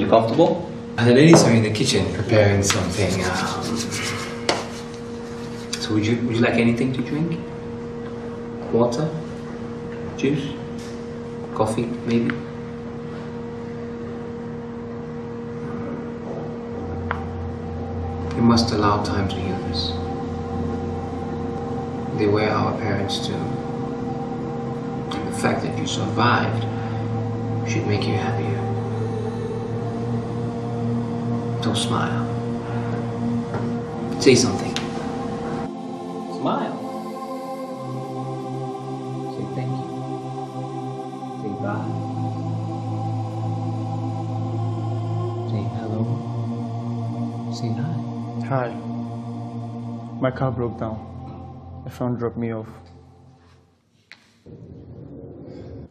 You comfortable? The ladies are in the kitchen preparing something. So would you like anything to drink? Water? Juice? Coffee, maybe? We must allow time to heal this. The way our parents do. And the fact that you survived should make you happier. So smile. Say something. Smile. Say thank you. Say bye. Say hello. Say hi. Hi. My car broke down. A friend dropped me off.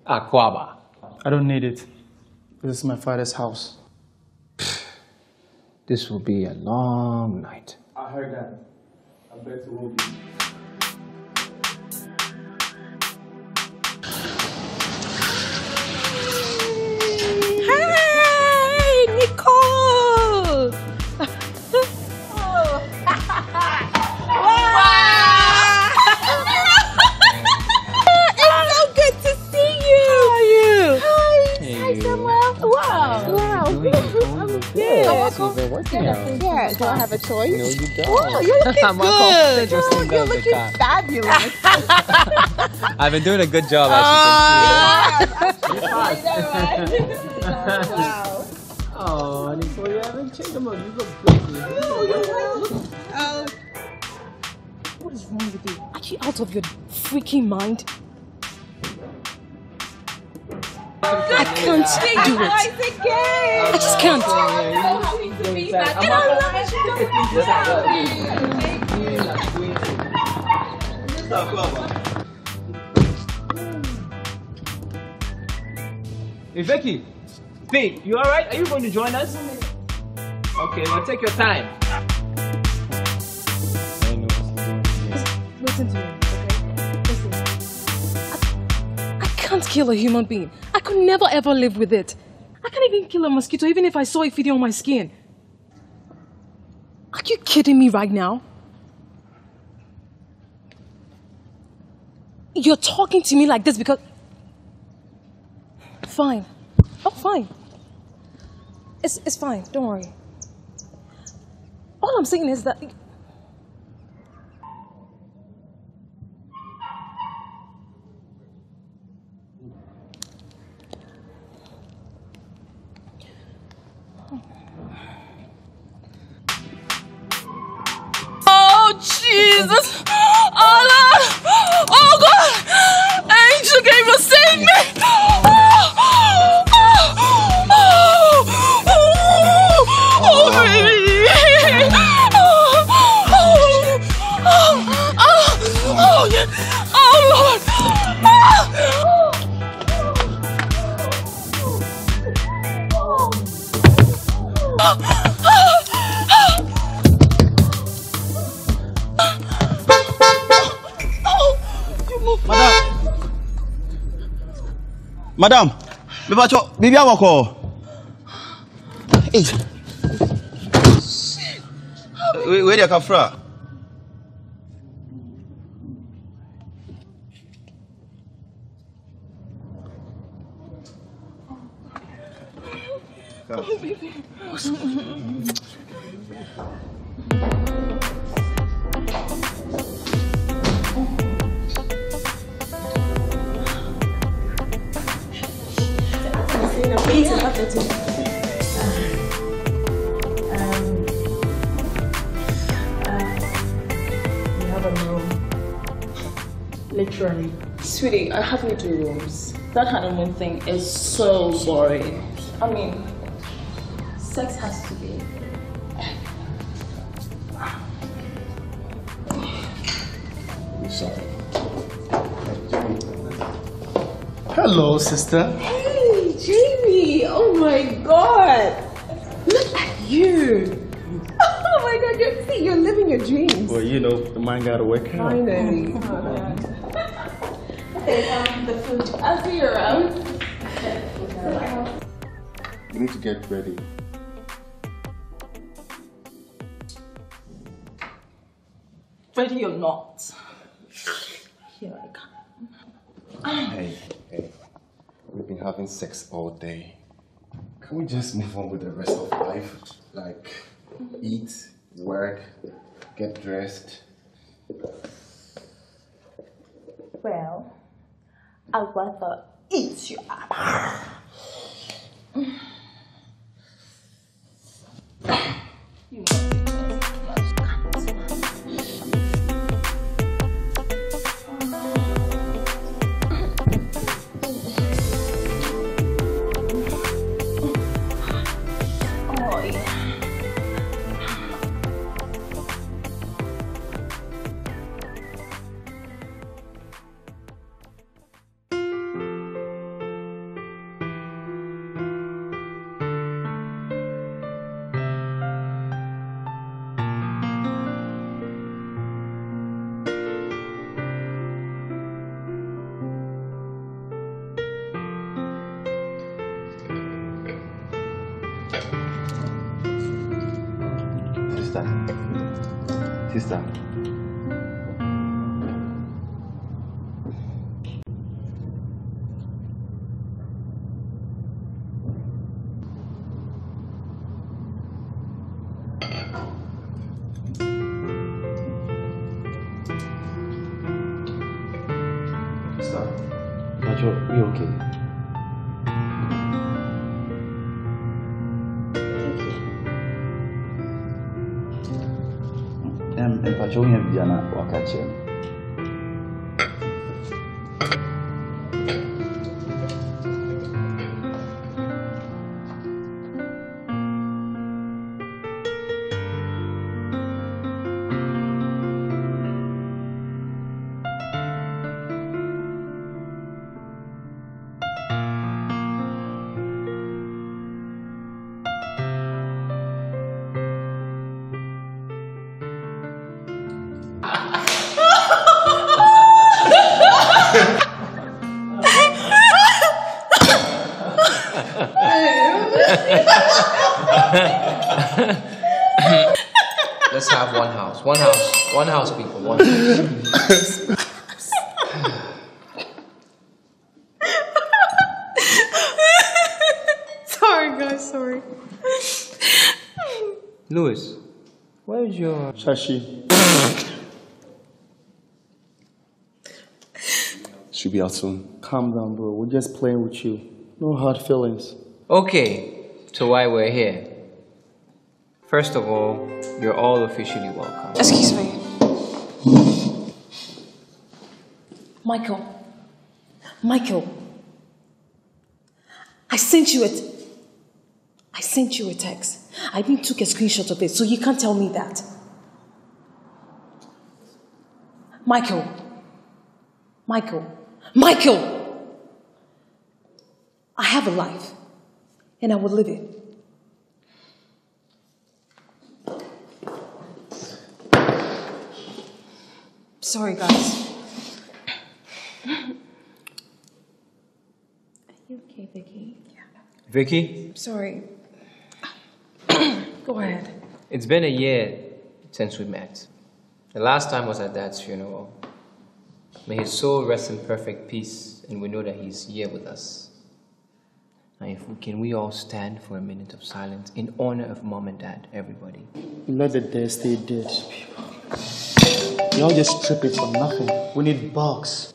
Aquaba. I don't need it. This is my father's house. This will be a long night. I heard that. I bet it will be. Hey, Nicole! Oh. Wow! It's so good to see you. How are you? Hi. Hey, Hi, Samuel. Wow. Wow. I'm good. You've been working out. Yeah. Do I have a choice? No, you don't. Wow, you're looking good. Oh, you're looking fabulous. I've been doing a good job, as you can see. Wow. Oh, Nicole, you haven't changed them up. You look good. What is wrong with you? Are you out of your freaking mind? I can't do it. I just can't. Hey, Vicky. Hey, you alright? Are you going to join us? Okay, well, take your time. Listen to me, okay? Listen. I can't kill a human being. I could never ever live with it. I can't even kill a mosquito even if I saw it feeding on my skin. Are you kidding me right now? You're talking to me like this because... Fine. Oh, fine. It's fine. Don't worry. All I'm saying is that... Oh, Jesus! Allah! Oh, God! Angel came to save me! Oh, baby! Oh, yeah! Oh, Lord! Madam, baby, I walk. Hey, where you come from? Oh, baby. We have a room. Literally. Sweetie, I have you 2 rooms. That honeymoon thing is so boring. I mean, sex has to be. Sorry. Hello, sister. Hey, Jamie! Oh my God! Look at you! Oh my God! You're living your dreams. Well, you know, the man gotta work out. Finally. Okay, the food. I'll see you around. You need to get ready. Ready or not? Here I come. Hey, we've been having sex all day. Can we just move on with the rest of life? Like, eat, work, get dressed. Well, I'd rather eat you up. Sister. Sister. Nacho, you okay? Mpacho unya vijana wakati. Let's have one house. One house, people. One house. Sorry, guys, sorry. Louis, where's your Shashi. Should be out soon. Calm down, bro. We're just playing with you. No hard feelings. Okay, so why we're here. First of all, you're all officially welcome. Excuse me. Michael. I sent you a text. I even took a screenshot of it, so you can't tell me that. Michael. I have a life, and I will live it. Sorry, guys. Are you okay, Vicky? Yeah. Vicky? Sorry. Go ahead. It's been a year since we met. The last time was at Dad's funeral. May his soul rest in perfect peace, and we know that he's here with us. Now, can we all stand for a minute of silence in honor of Mom and Dad, everybody? Let the dead stay dead, people. Y'all just strip it for nothing. We need box.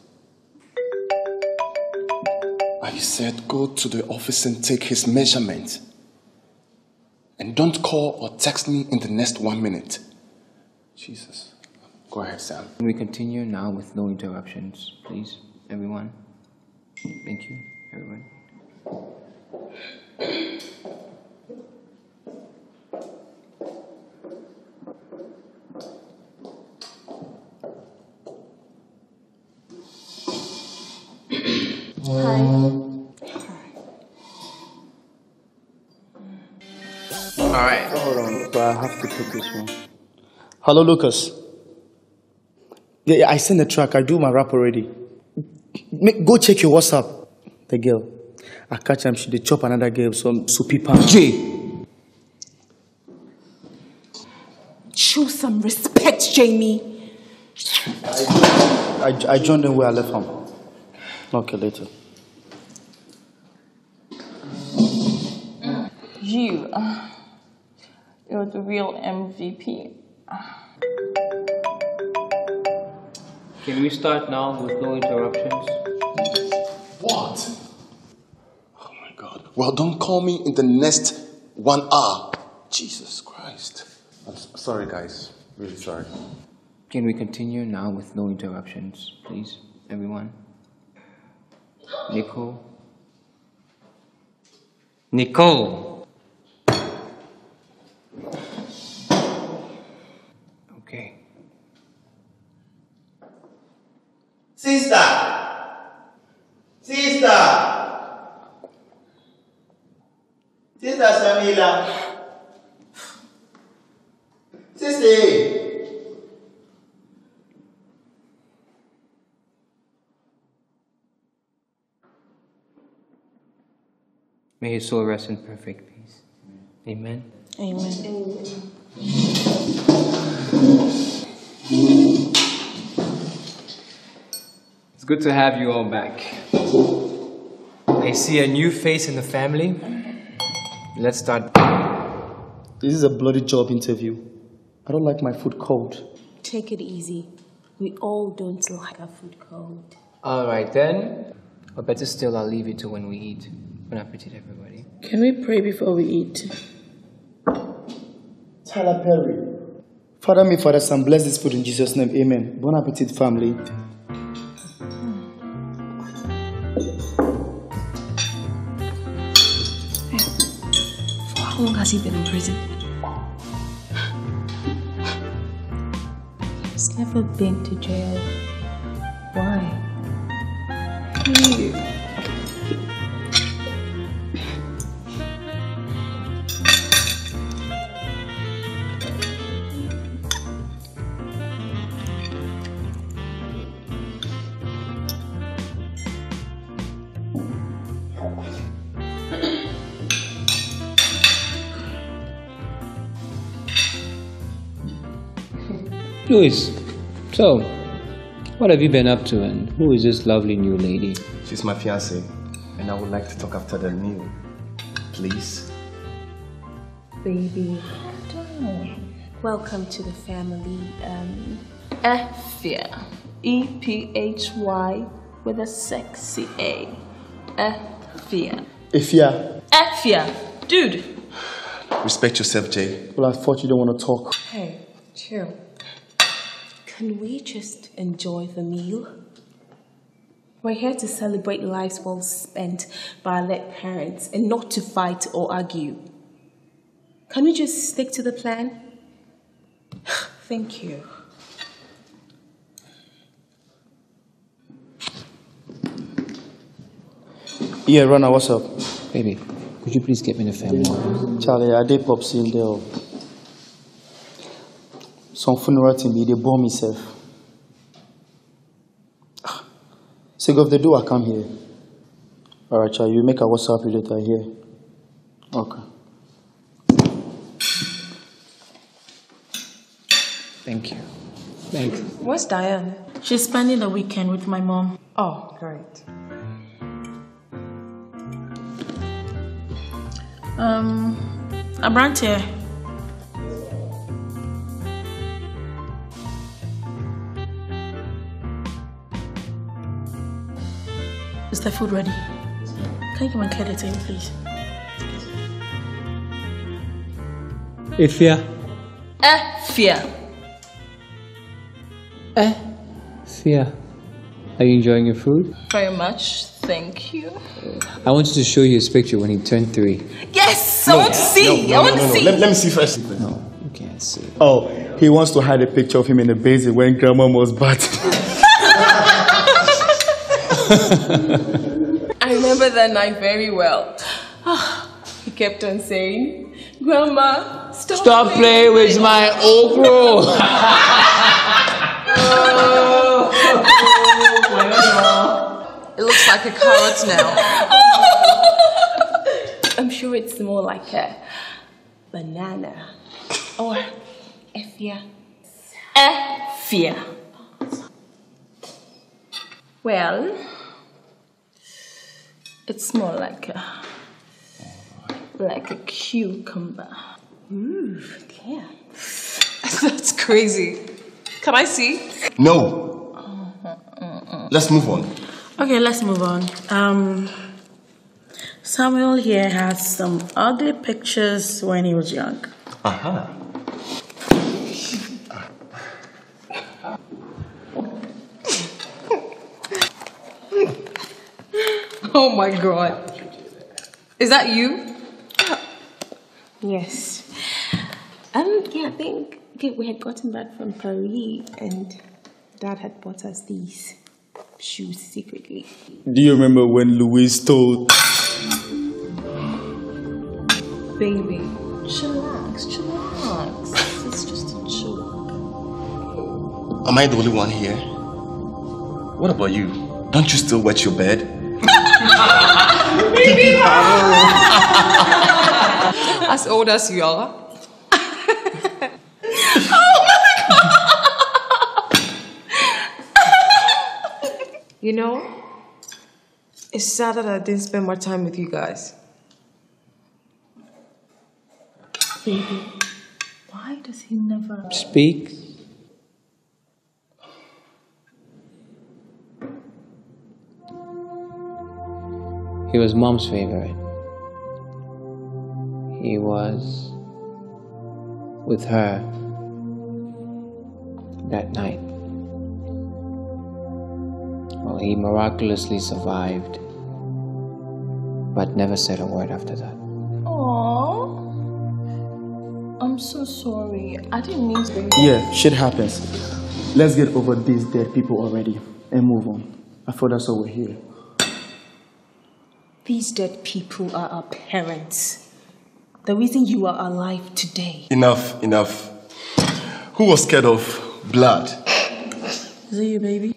I said go to the office and take his measurement. And don't call or text me in the next 1 minute. Jesus. Go ahead, Sam. Can we continue now with no interruptions, please, everyone? Thank you, everyone. Alright. Hold on, but I have to put this one. Hello, Lucas. Yeah, I sent the track. I do my rap already. Go check your WhatsApp. The girl. I catch him. She did chop another girl some soupy pan. Jay! Show some respect, Jamie. I joined them where I left from. Okay, later. You're the real MVP. Can we start now with no interruptions? What? Oh my God. Well, don't call me in the next 1 hour. Jesus Christ. I'm sorry, guys. Really sorry. Can we continue now with no interruptions, please, everyone? Nicole? Nicole! Okay. Sister! Sister Samila! Sister! May his soul rest in perfect peace. Amen. Amen. It's good to have you all back. I see a new face in the family. Let's start. This is a bloody job interview. I don't like my food cold. Take it easy. We all don't like our food cold. Alright then. Or better still, I'll leave it to when we eat. Bon appetit, everybody. Can we pray before we eat? Tyler Perry. Father, me, Father, Son, bless this food in Jesus' name. Amen. Bon appetit, family. For how long has he been in prison? He's never been to jail. Why? Louis, so, what have you been up to and who is this lovely new lady? She's my fiancée, and I would like to talk after the meal. Please? Baby, welcome to the family. Ephia. E-P-H-Y with a sexy A. Ephia. Ifya. Ephia. Dude. Respect yourself, Jay. Well, I thought you don't want to talk. Hey, chill. Can we just enjoy the meal? We're here to celebrate lives well spent by our late parents and not to fight or argue. Can we just stick to the plan? Thank you. Yeah, Rana, what's up? Baby, could you please get me the family? Charlie, I did pop in there. Some funeral to me, they bomb myself. So if they do, I come here. Alright, Charlie, you make a WhatsApp later here. Okay. Thank you. Thank you. Where's Diane? She's spending the weekend with my mom. Oh, great. Asante. Is the food ready? Can you come and clear the table, please? Ifya. Ephia. Fia. Are you enjoying your food? Very much, thank you. I wanted to show you his picture when he turned 3. Yes, I want to see. I want to see. Let me see first. No, you can't see. Oh, he wants to hide a picture of him in the basin when grandma was batting. I remember that night very well. He kept on saying, Grandma, stop playing with my okra. It looks like a carrot now. I'm sure it's more like a banana. Or Ephia. Ephia. Well, it's more like a cucumber. Ooh, yeah. That's crazy. Can I see? No. Let's move on. Okay, let's move on. Samuel here has some ugly pictures when he was young. Aha. Oh my God. Is that you? Yes. Yeah, I think we had gotten back from Paris and Dad had bought us these shoes secretly. Do you remember when Louise told... Baby, chillax. It's just a joke. Am I the only one here? What about you? Don't you still wet your bed? Baby, as old as you are. You know, it's sad that I didn't spend more time with you guys. Baby, why does he never Speak. He was Mom's favorite. He was with her that night. Well, he miraculously survived, but never said a word after that. Aww. I'm so sorry. I didn't mean to. Yeah, shit happens. Let's get over these dead people already and move on. I thought that's why we're here. These dead people are our parents. The reason you are alive today. Enough. Who was scared of blood? Is it you, baby?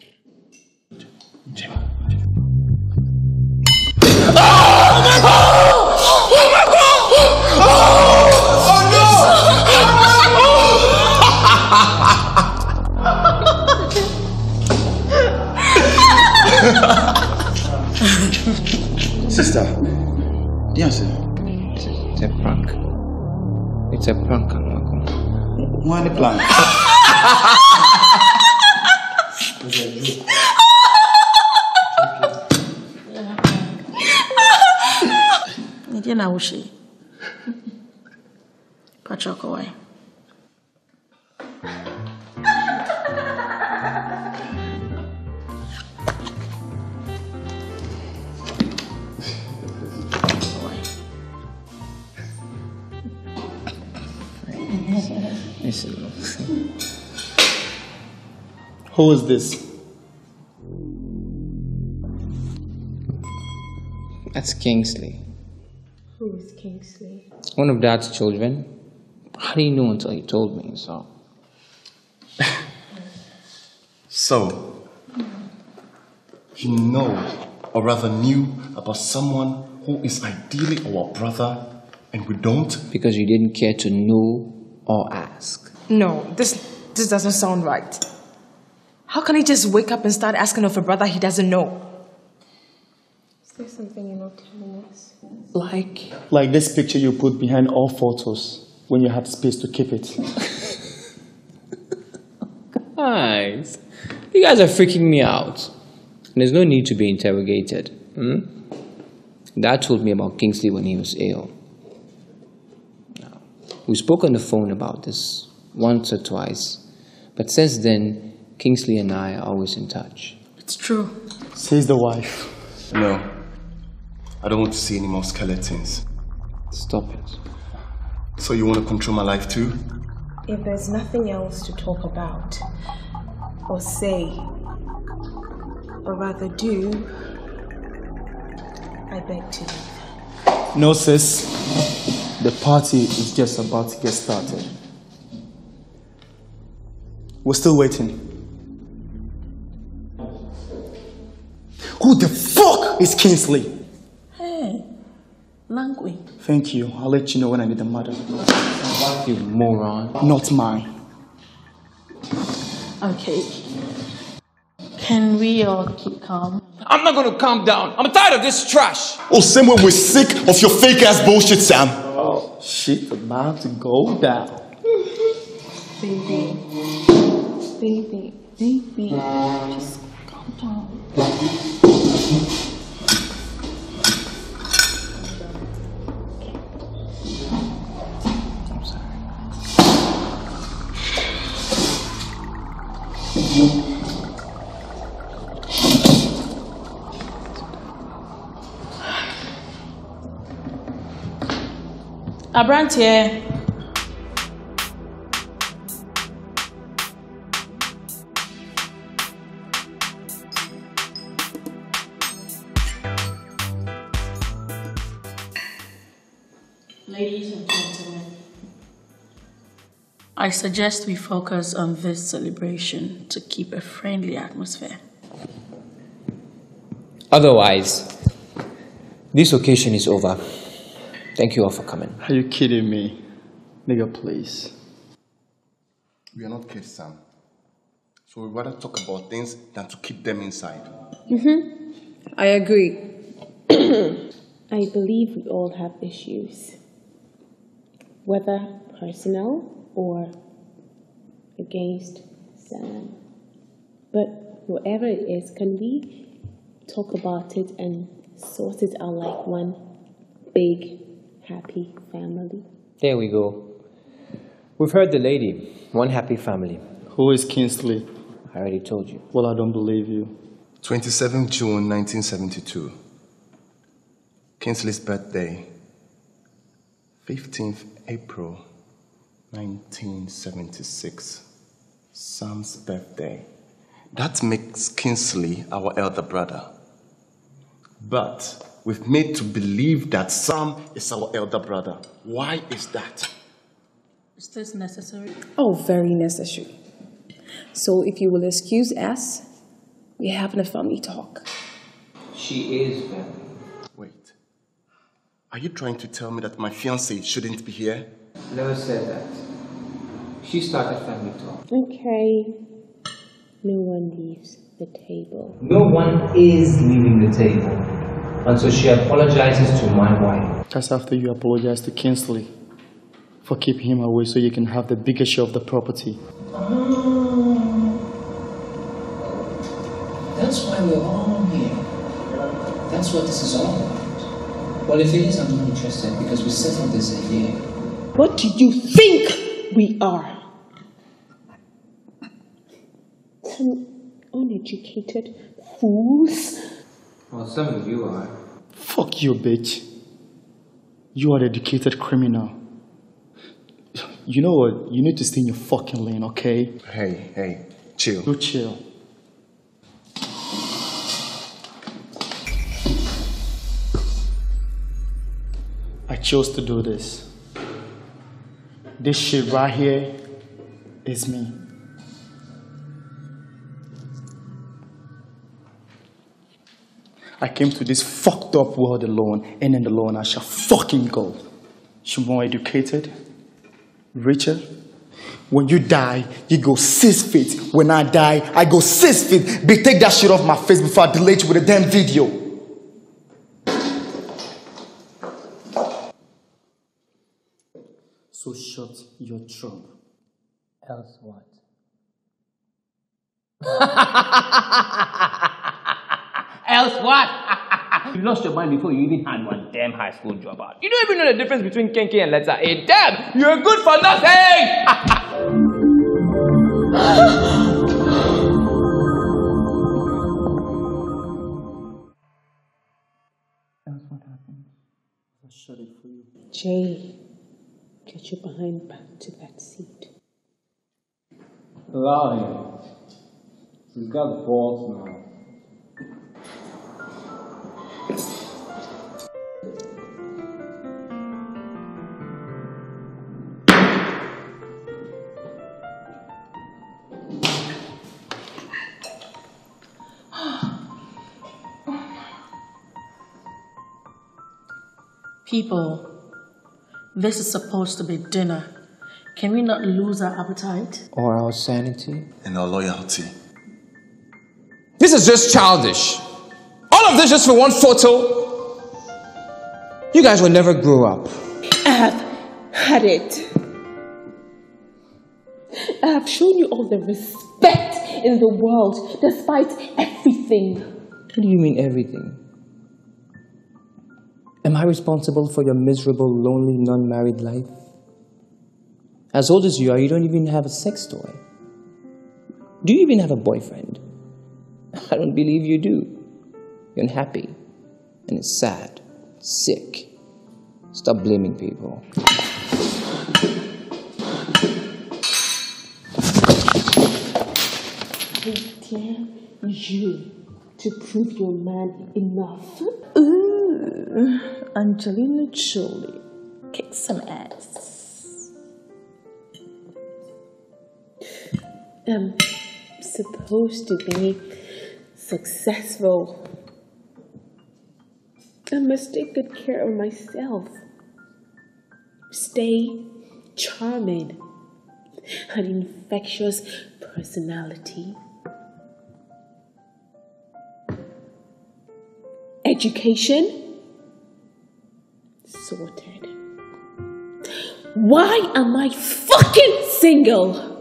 Sister, yes, It's a prank. It's a prank, Anwako. one plan. Nidia wushi. Pachoko wai. Who is this? That's Kingsley. Who is Kingsley? One of Dad's children. How do you know until he told me so? So, you know, or rather knew about someone who is ideally our brother and we don't? Because you didn't care to know or ask. No, this doesn't sound right. How can he just wake up and start asking of a brother he doesn't know? Is there something you're not telling us? Like this picture you put behind all photos when you had space to keep it. Guys, you guys are freaking me out. There's no need to be interrogated. Dad told me about Kingsley when he was ill. We spoke on the phone about this once or twice, but since then, Kingsley and I are always in touch. It's true. Says the wife. No, I don't want to see any more skeletons. Stop it. So you want to control my life too? If there's nothing else to talk about, or say, or rather do, I beg to leave. No, sis. The party is just about to get started. We're still waiting. Who the fuck is Kingsley? Hey, Langui. Thank you. I'll let you know when I need the mother. You moron. Not mine. Okay. Can we all keep calm? I'm not gonna calm down. I'm tired of this trash. Oh, same way we're sick of your fake ass bullshit, Sam. Oh, shit about to go down. Baby. Just calm down. Abrantier. Ladies and gentlemen, I suggest we focus on this celebration to keep a friendly atmosphere. Otherwise, this occasion is over. Thank you all for coming. Are you kidding me? Nigga, please. We are not kids, Sam. So we'd rather talk about things than to keep them inside. I agree. I believe we all have issues, whether personal or against Sam. But whatever it is, can we talk about it and sort it out like one big, happy family? There we go. We've heard the lady. One happy family. Who is Kingsley? I already told you. Well, I don't believe you. 27th June 1972. Kingsley's birthday. 15th April 1976. Sam's birthday. That makes Kingsley our elder brother. But we've made to believe that Sam is our elder brother. Why is that? Is this necessary? Oh, very necessary. So if you will excuse us, we're having a family talk. She is family. Wait. Are you trying to tell me that my fiancée shouldn't be here? Never said that. She started family talk. Okay. No one leaves the table. No one is leaving the table until she apologizes to my wife. That's after you apologize to Kingsley for keeping him away so you can have the bigger share of the property. That's why we're all here. That's what this is all about. Well, if it is, I'm not interested because we settled this a year. What do you think we are? Some uneducated fools. Well, some of you are. Fuck you, bitch. You are the educated criminal. You know what? You need to stay in your fucking lane, okay? Hey, chill. You chill. I chose to do this. This shit right here is me. I came to this fucked up world alone, and in alone I shall fucking go. You're more educated, richer. When you die, you go 6 feet. When I die, I go 6 feet. Bitch, take that shit off my face before I delete you with a damn video. So shut your trunk. Else what? Else what? You lost your mind before you even had one damn high school dropout. You don't even know the difference between Kenke and letter A. Damn! You're good for nothing! Else what happened? I'll shut it for you. Jay, get your behind back to that seat. Allow him. He's got balls now. People, this is supposed to be dinner. Can we not lose our appetite? Or our sanity? And our loyalty. This is just childish. All of this just for one photo. You guys will never grow up. I have had it. I have shown you all the respect in the world, despite everything. What do you mean everything? Am I responsible for your miserable, lonely, non-married life? As old as you are, you don't even have a sex toy. Do you even have a boyfriend? I don't believe you do. You're unhappy, and it's sad, sick. Stop blaming people. I dare you to prove your man enough. Ooh, Angelina Jolie, kick some ass. I'm supposed to be successful. I must take good care of myself. Stay charming. An infectious personality. Education? Sorted. Why am I fucking single?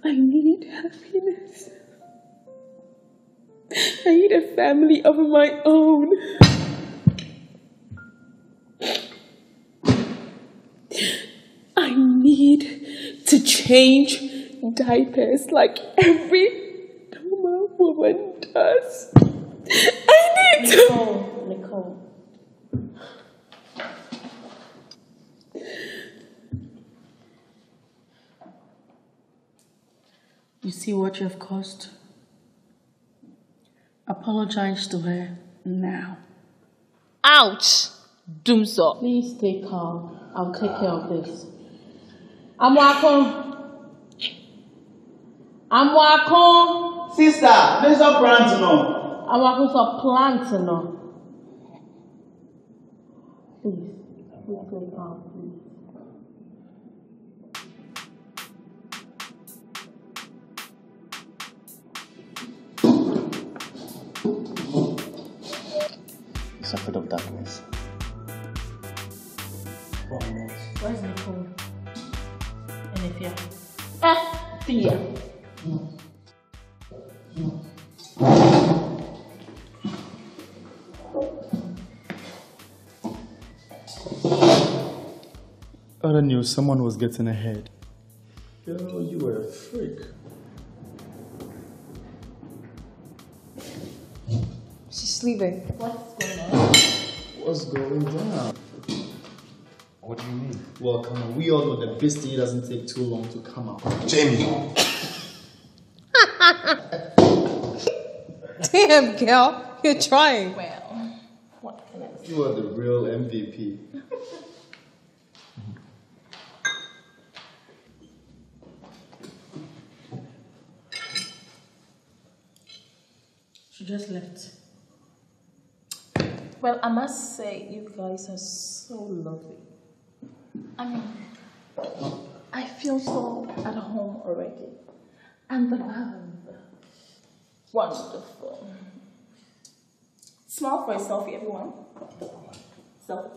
I need happiness. I need a family of my own. I need to change diapers like every normal woman does. I need to... Nicole. You see what you have caused? Apologize to her now. Ouch! Doomsaw. Please stay calm. I'll take care of this. I'm welcome. I'm welcome. Sister, let's not plant no. I'm welcome to plant no. Please stay calm, please. It's a bit of darkness. Where's Nicole? And if you're Thea. I knew someone was getting ahead. Girl, you were a freak. She's leaving. what's going on? What's going down? What do you mean? Well, come on, we all know that this tea doesn't take too long to come out. Jamie! Damn, girl. You're trying. Well, what can I say? You are the real MVP. She just left. Well, I must say, you guys are so lovely. I mean, I feel so at home already. And the love. Wonderful. Smile for a selfie, everyone. So.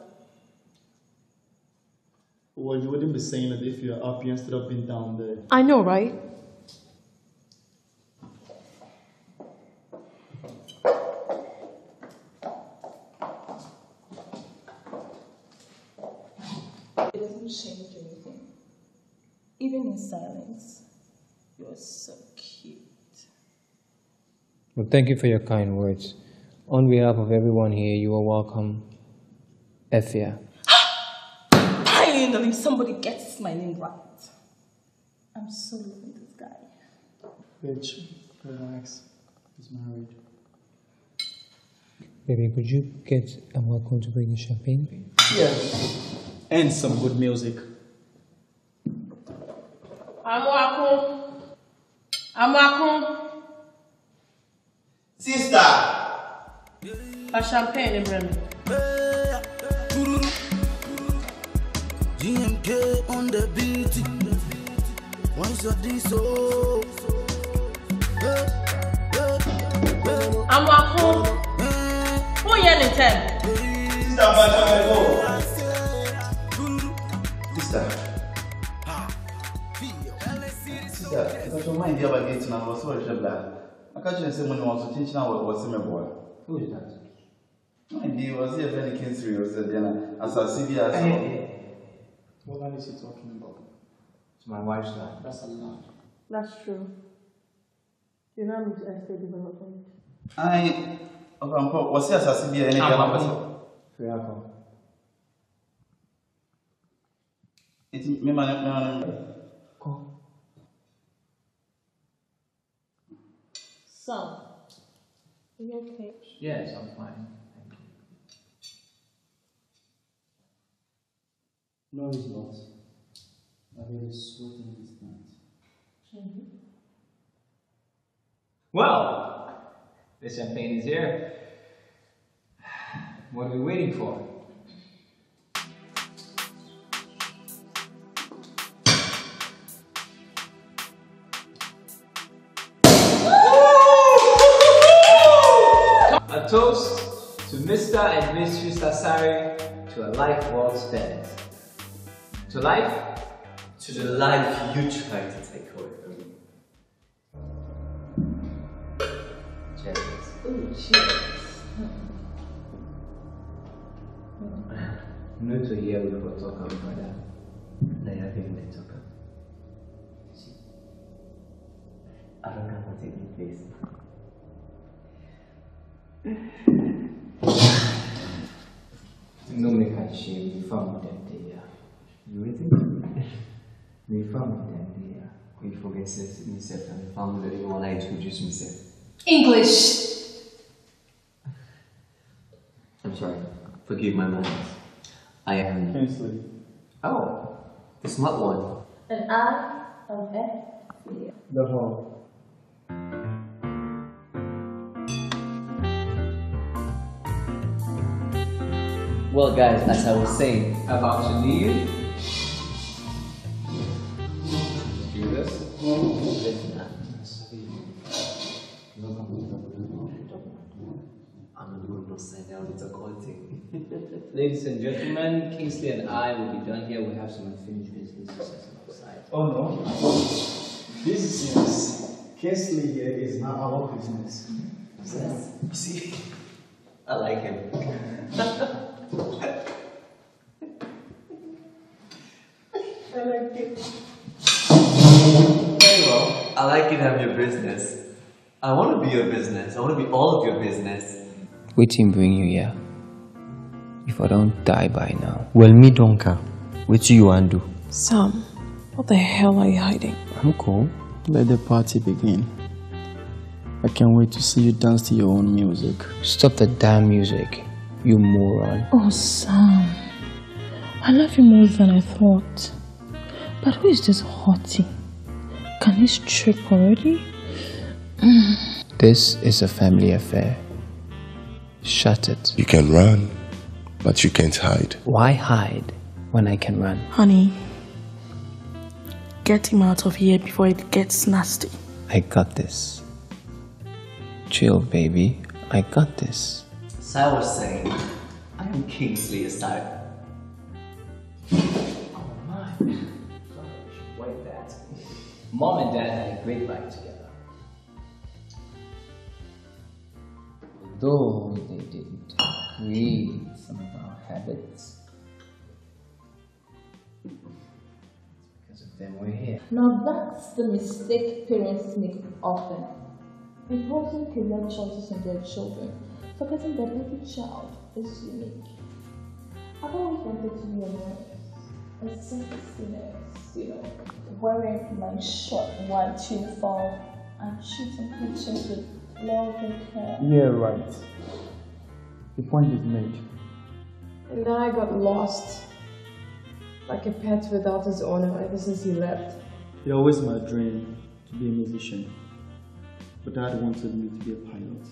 Well, you wouldn't be saying it if you're up here instead of being down there. I know, right? It doesn't change anything. Even in silence, you're so cute. Well, thank you for your kind words. On behalf of everyone here, you are welcome. Efia. Finally, somebody gets my name right. I'm so loving this guy. Bitch, relax. He's married. Baby, could you get a welcome to bring the champagne? Yeah. And some good music. I'm welcome. Sister! A champagne, Ibrahim. DMK on the beat. Once you're this, oh. I'm at home. Who are you in 10? Sister, if I don't mind the other gates now, I was so sure I can't just say when I was teaching now what's in my boy. Who is that? My dear, was here very Kingsbury or said, as I see the What land is he talking about? It's my wife's land. That's a lot. That's true. You're not into estate development. Was here as I see the any Fiaco. It's me, man. So, are you okay? Yes, I'm fine. Thank you. No, he's not. I really sweating this night. Well, the champagne is here. What are we waiting for? A toast to Mr. and Miss Sasari to a life well spent. To life? To the life you try to take away from me. Cheers. Ooh, cheers. No to hear before talking about that. No, you have even talk. I don't know what taking place. No make a shame, we found them there. You waiting? We found them there. We forget myself and family when I introduce myself. English! I'm sorry. Forgive my manners. I am Kingsley. Oh, the smart one. And I am F. The whole. Well, guys, as I was saying about to leave. Do this. I'm not going to sign down. It's a call thing. Ladies and gentlemen, Kingsley and I will be done here. We have some unfinished business to set outside. Oh no. This is Kingsley here is not our business. Yes. See, I like him. I like it. Very well. I like it have your business. I want to be your business. I want to be all of your business. Waiting bring you here. If I don't die by now. Well, me don't care. What you want to do? Sam, what the hell are you hiding? I'm cool. Let the party begin. I can't wait to see you dance to your own music. Stop the damn music, you moron. Oh, Sam. I love you more than I thought. But who is this hottie? Can he strip already? This is a family affair. Shut it. You can run, but you can't hide. Why hide when I can run? Honey, get him out of here before it gets nasty. I got this. Chill, baby. I got this. So I was saying, I am Kingsley aside. Oh my. Wait that. Mom and Dad had a great life together. Though they didn't agree with some of our habits, because of them we're here. Now that's the mistake parents make often. Imposing career choices on their children, forgetting that every child is unique. I've always wanted to be a nurse, a sexy nurse, wearing my short white uniform and shooting pictures with love and care. Yeah, right. The point is made. And then I got lost, like a pet without his owner ever since he left. It always my dream to be a musician, but Dad wanted me to be a pilot.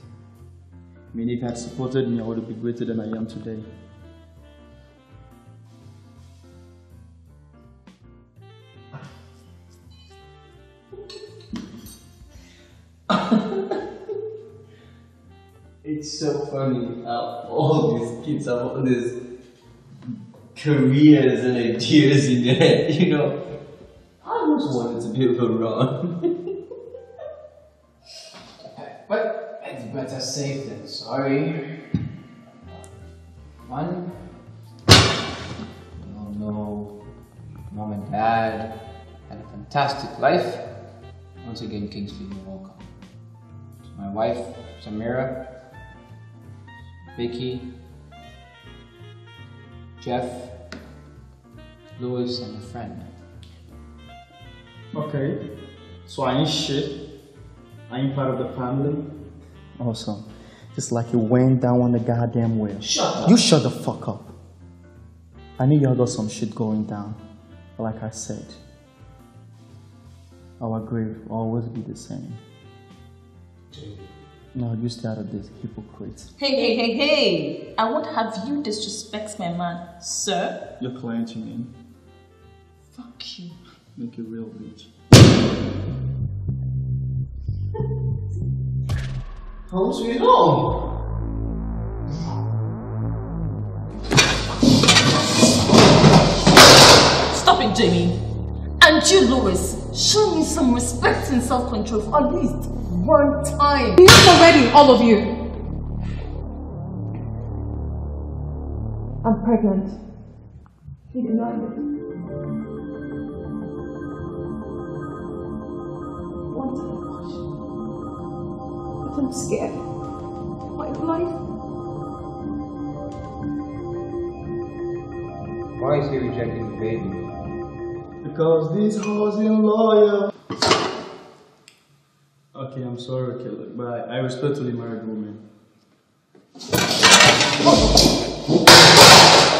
I mean, if he had supported me, I would have been greater than I am today. It's so funny how all these kids have all these careers and ideas in their head, you know. I just wanted to be able to run. But it's better safe than sorry. One. Oh no. Mom and Dad had a fantastic life. Once again, Kingsley, you're welcome. To my wife, Samira, Vicky, Jeff, Louis, and a friend. Okay. So I ain't shit. I ain't part of the family. Awesome. Just like you went down on the goddamn well. Shut up. You shut the fuck up. I knew y'all got some shit going down. But like I said, our grave will always be the same. No, you stay out of this, hypocrite. Hey! I won't have you disrespect my man, sir. Your client, you mean? Fuck you. Make it real, bitch. Home sweet home. Stop it, Jamie. And you, Louis, show me some respect and self-control for at least one time. Enough already, all of you. I'm pregnant. He denied it. One time, but I'm scared. My life. Why is he rejecting the baby? Because this house is loyal. Okay, I'm sorry, Killer, but I respectfully married woman.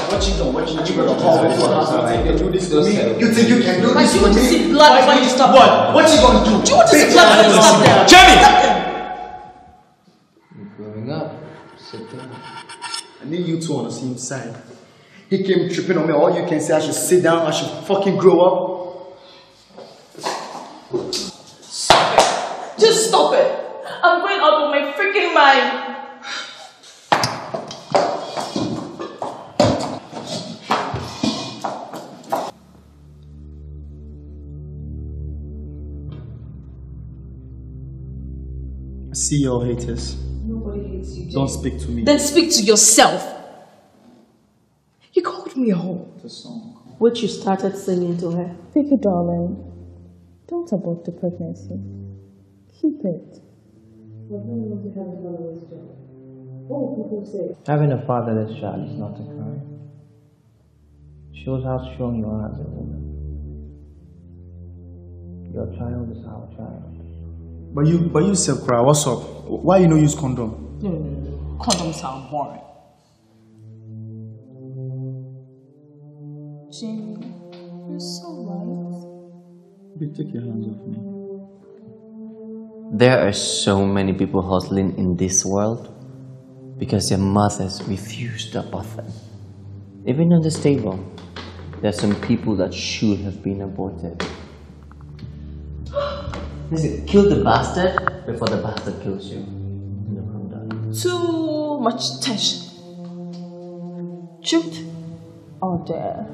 What you doing? What you gonna call me for? You can do this to me? You think you can do this Do you to want to me? see blood when you stop? What? What you gonna do? Do you want to see blood when you stop there? Jamie! You're growing up. Sit down. I need you two on the same side. He came tripping on me. All you can say, I should sit down, I should fucking grow up. Stop it. Just stop it. I'm going out of my freaking mind. See your haters. Nobody hates you, Jay. Don't speak to me. Then speak to yourself. You called me a whore. The song. Which you started singing to her. Pick it, darling. Don't abort the pregnancy. Keep it. What will people say? Having a fatherless child is not a crime. Shows how strong you are as a woman. Your child is our child. But you self cry, what's up? Why you no use condom? No. Condoms are boring. Jamie, you're so right. You take your hands off me. There are so many people hustling in this world because their mothers refuse to abort them. Even on this table, there are some people that should have been aborted. Listen, kill the bastard before the bastard kills you. Too much tension. Truth or dare?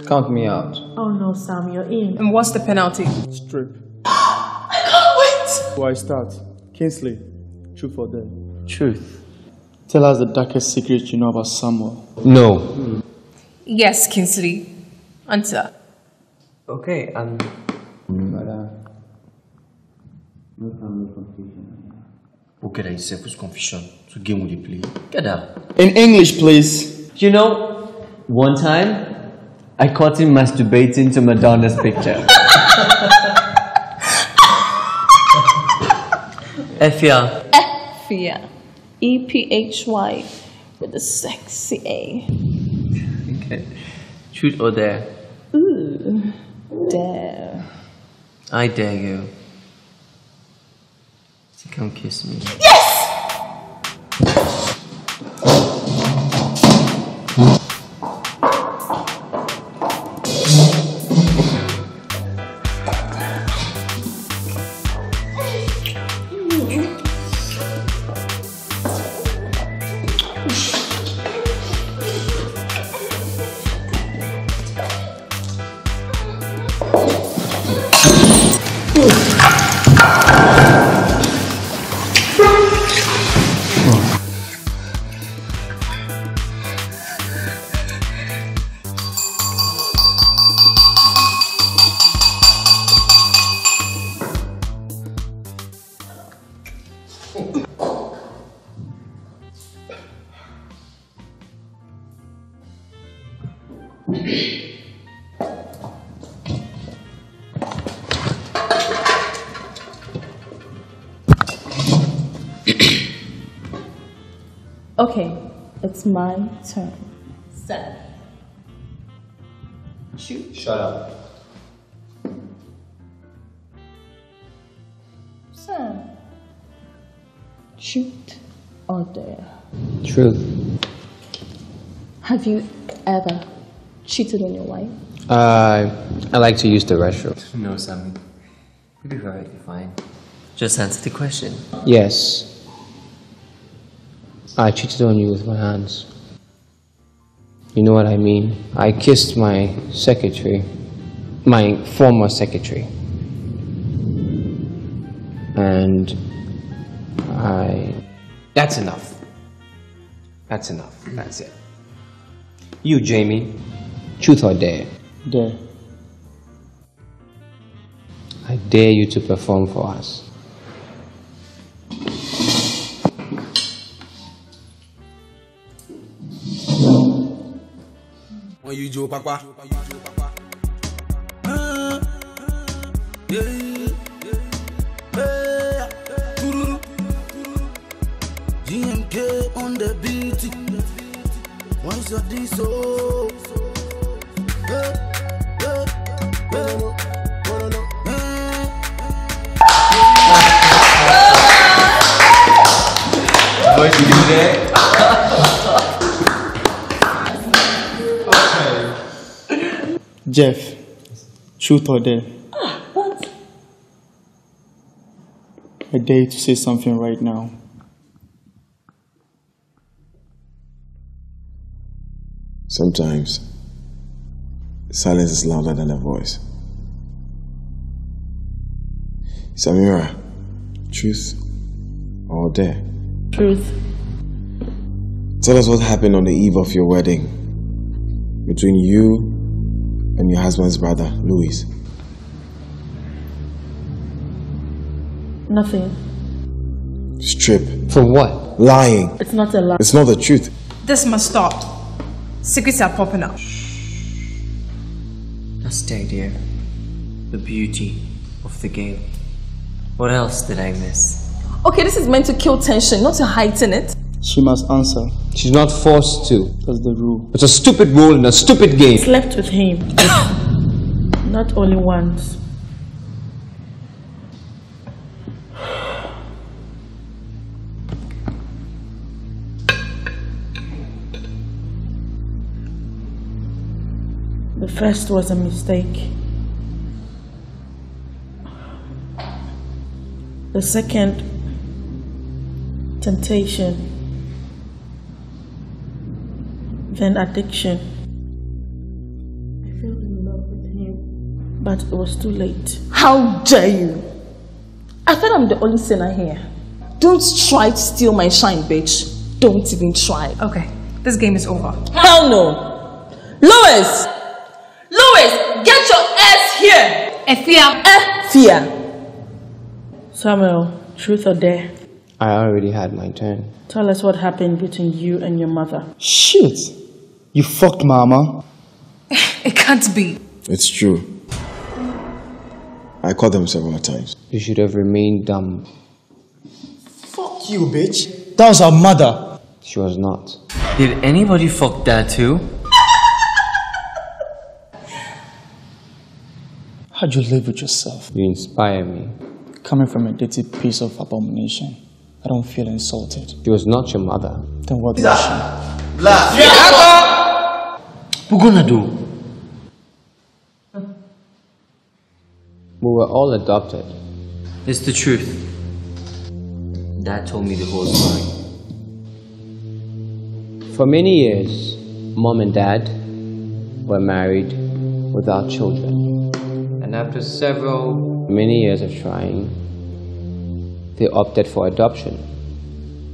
Count me out. Oh no, Sam, you're in. And what's the penalty? Strip. I can't wait! Before I start, Kingsley, truth or dare? Truth. Tell us the darkest secret you know about Samuel. No. Yes, Kingsley. Answer. Okay, No family confusion. Okay, that is selfish confusion. So game with the play. Get up. In English, please. You know, one time, I caught him masturbating to Madonna's picture. Effia. Effia. E-P-H-Y with a sexy A. Okay. Truth or dare? Ooh. Dare. I dare you. So come kiss me. Yes! Okay, it's my turn. Sam. Shoot. Shut up. Sam. Shoot or dare. Truth. Have you ever cheated on your wife? I like to use the restroom. No, Sammy. You'll be perfectly fine. Just answer the question. Yes. I cheated on you with my hands. You know what I mean? I kissed my secretary, my former secretary. And that's enough. That's enough. That's it. You, Jamie, truth or dare? Dare. I dare you to perform for us. When you joke, papa. GMK on the beat. Why's your D so? What you do there? Jeff, truth or dare? What? I dare you to say something right now. Sometimes, silence is louder than a voice. Samira, truth or dare? Truth. Tell us what happened on the eve of your wedding between you and your husband's brother, Louis. Nothing. Strip. For what? Lying. It's not a lie. It's not the truth. This must stop. Secrets are popping up. That's the idea. The beauty of the game. What else did I miss? Okay, this is meant to kill tension, not to heighten it. She must answer. She's not forced to. That's the rule. It's a stupid rule in a stupid game. Slept with him. Not only once. The first was a mistake. The second, temptation. Then addiction. I fell in love with him, but it was too late. How dare you? I thought I'm the only sinner here. Don't try to steal my shine, bitch. Don't even try. Okay, this game is over. Hell no! Louis! Louis, get your ass here! Efia! Efia! Samuel, truth or dare? I already had my turn. Tell us what happened between you and your mother. Shit! You fucked mama. It can't be. It's true. I called them several times. You should have remained dumb. Fuck you, bitch. That was our mother. She was not. Did anybody fuck Dad too? How'd you live with yourself? You inspire me. Coming from a dirty piece of abomination, I don't feel insulted. She was not your mother. Then what was she? What gonna do? We were all adopted. It's the truth. Dad told me the whole story. For many years, Mom and Dad were married without children. And after many years of trying, they opted for adoption.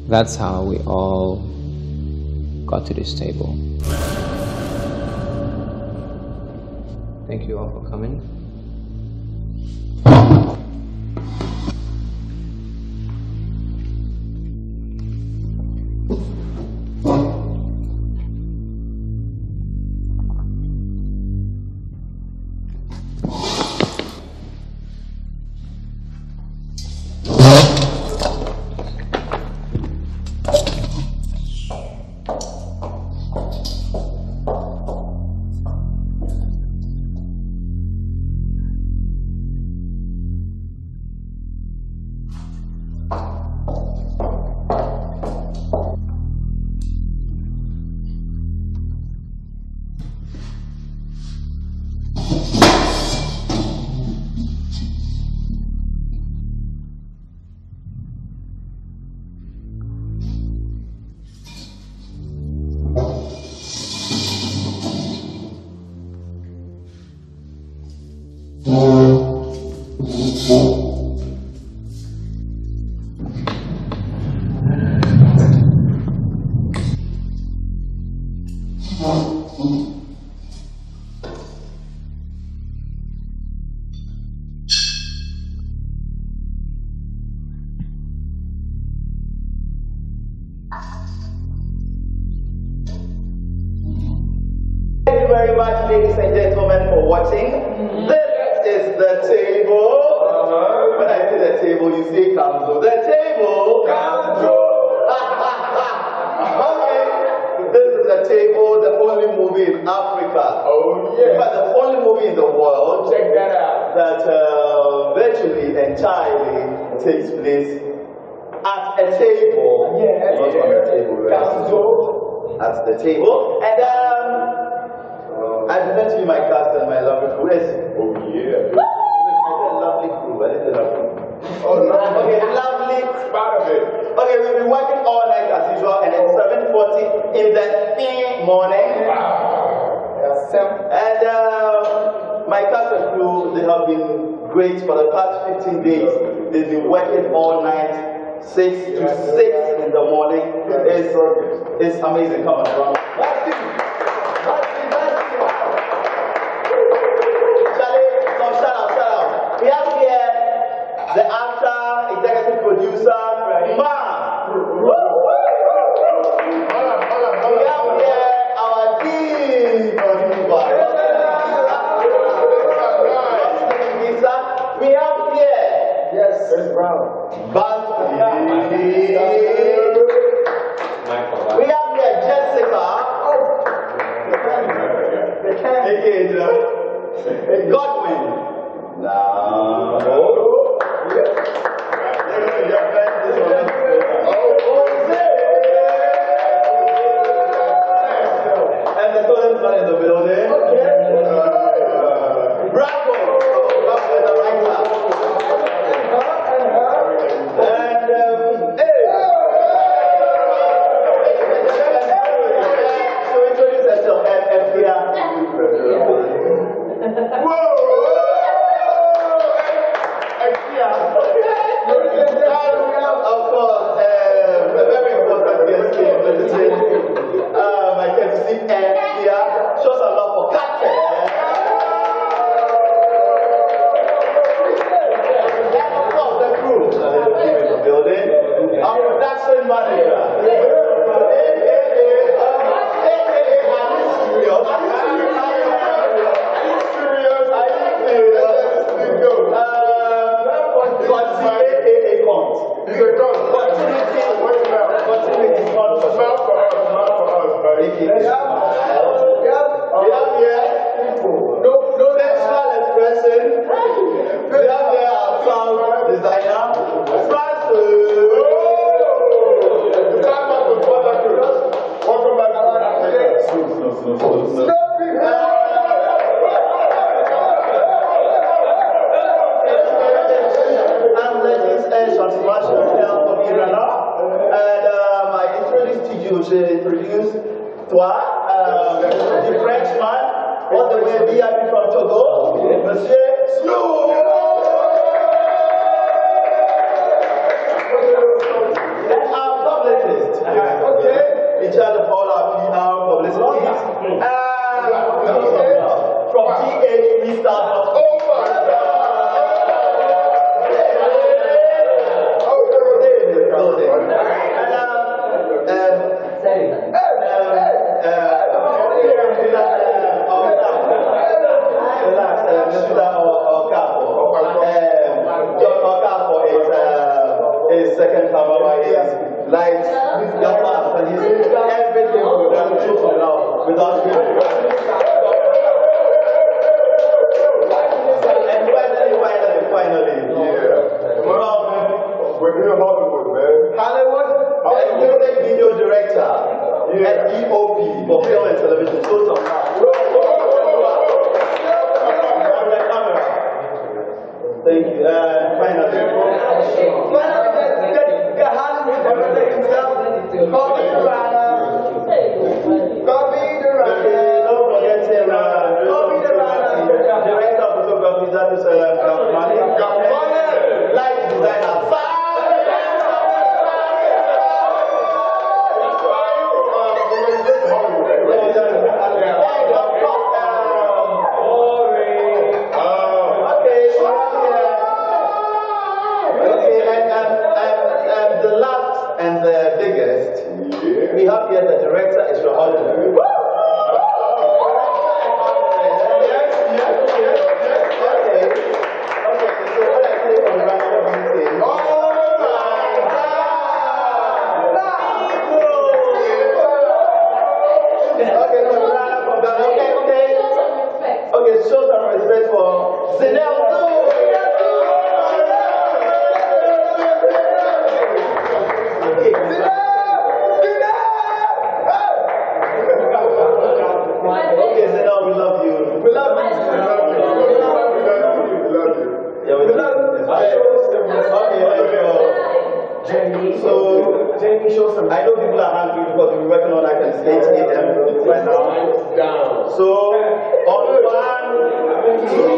That's how we all got to this table. Thank you all for coming. Thank you very much, ladies and gentlemen, for watching. This is the table. When I say the table, you say Kamzo. The table. Kamzo. Okay. This is the table, the only movie in Africa. Oh, yeah. But the only movie in the world. Check that out. That virtually entirely takes place at a table. Yeah. Not on a table, right? Kamzo. At the table. And I present to you my cast and my lovely crew. Oh yeah. I said lovely crew. What is the lovely crew? Oh, okay, lovely part of it. Okay, we've been working all night as usual, and it's 7:40 in the morning. Wow. Yes. And my cast and crew, they have been great for the past 15 days. They've been working all night, 6 to 6 in the morning. It's amazing. Come on, round. We have here the actor, executive producer, Ma. We have here our team. We have here, yes, Chris Brown. We have here Jessica. Godwin. No. And the toilet's not in the building. Bravo! And so introduce yourself, FPR. Whoa! Of course, a very important guest here. My courtesy and here shows a lot for Captain. And of course, the crew in the building. Our production manager. Twi, the Frenchman, all the way VIP from Togo, Monsieur Nous. And our publicist, okay, in charge of all our PR publicities. From GH, we start. Second camera is lights, gas, and he's everything without him. And finally, we're doing Hollywood, man. Hollywood, music video director, and DOP for film and television. So some thank you. Finally, director of photography, that is light designer. We have here the director is your ordinary. Okay. Okay, so what I say from the rest of you say, oh my God! Okay, so from Ghana, okay, show some respect for Zinel. I know people are hungry because we're working on like an 8 a.m. right now. So, on 1, 2,